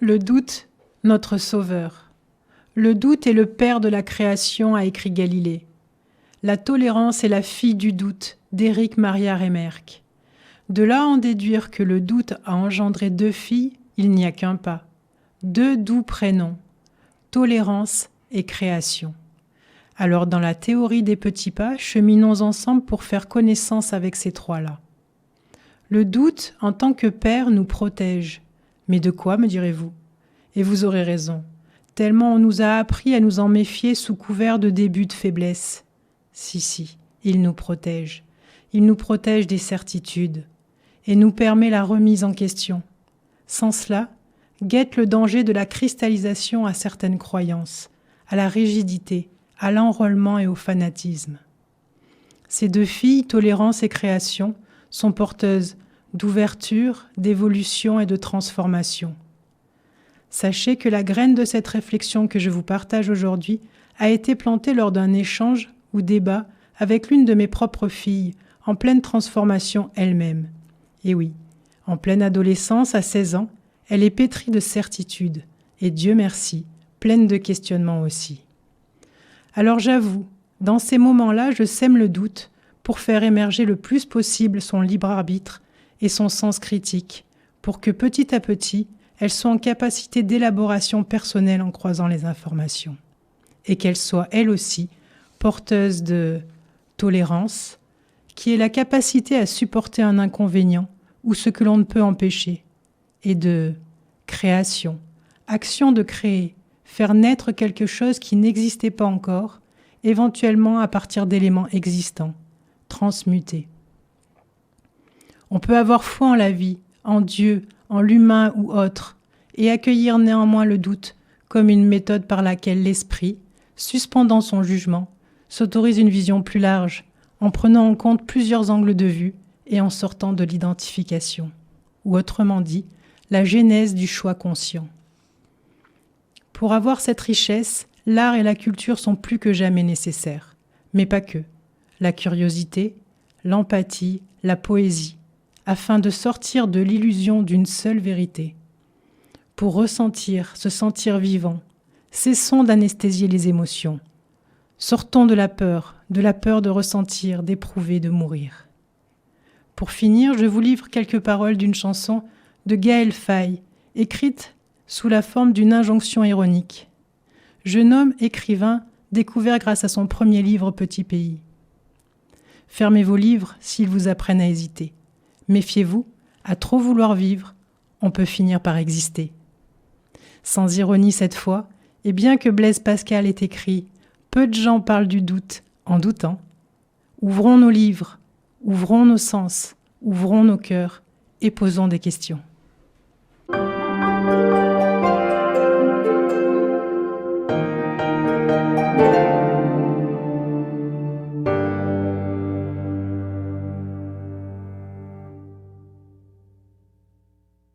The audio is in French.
Le doute, notre sauveur. Le doute est le père de la création, a écrit Galilée. La tolérance est la fille du doute, d'Éric Maria Remarque. De là en déduire que le doute a engendré 2 filles, il n'y a qu'un pas. 2 doux prénoms, tolérance et création. Alors dans la théorie des petits pas, cheminons ensemble pour faire connaissance avec ces 3-là. Le doute, en tant que père, nous protège. Mais de quoi, me direz-vous? Et vous aurez raison, tellement on nous a appris à nous en méfier sous couvert de début de faiblesse. Si, il nous protège. Il nous protège des certitudes et nous permet la remise en question. Sans cela, guette le danger de la cristallisation à certaines croyances, à la rigidité, à l'enrôlement et au fanatisme. Ces 2 filles, tolérance et création, sont porteuses d'ouverture, d'évolution et de transformation. Sachez que la graine de cette réflexion que je vous partage aujourd'hui a été plantée lors d'un échange ou débat avec l'une de mes propres filles, en pleine transformation elle-même. Et oui, en pleine adolescence, à 16 ans, elle est pétrie de certitudes, et Dieu merci, pleine de questionnements aussi. Alors j'avoue, dans ces moments-là, je sème le doute pour faire émerger le plus possible son libre arbitre et son sens critique, pour que petit à petit, elle soit en capacité d'élaboration personnelle en croisant les informations, et qu'elle soit elle aussi porteuse de tolérance, qui est la capacité à supporter un inconvénient ou ce que l'on ne peut empêcher, et de création, action de créer, faire naître quelque chose qui n'existait pas encore, éventuellement à partir d'éléments existants, transmutés. On peut avoir foi en la vie, en Dieu, en l'humain ou autre, et accueillir néanmoins le doute comme une méthode par laquelle l'esprit, suspendant son jugement, s'autorise une vision plus large, en prenant en compte plusieurs angles de vue et en sortant de l'identification, ou autrement dit, la genèse du choix conscient. Pour avoir cette richesse, l'art et la culture sont plus que jamais nécessaires, mais pas que. La curiosité, l'empathie, la poésie, afin de sortir de l'illusion d'une seule vérité. Pour ressentir, se sentir vivant, cessons d'anesthésier les émotions. Sortons de la peur de ressentir, d'éprouver, de mourir. Pour finir, je vous livre quelques paroles d'une chanson de Gaël Faye, écrite sous la forme d'une injonction ironique. Jeune homme écrivain découvert grâce à son premier livre Petit pays. Fermez vos livres s'ils vous apprennent à hésiter. Méfiez-vous, à trop vouloir vivre, on peut finir par exister. Sans ironie cette fois, et bien que Blaise Pascal ait écrit « Peu de gens parlent du doute en doutant », ouvrons nos livres, ouvrons nos sens, ouvrons nos cœurs et posons des questions.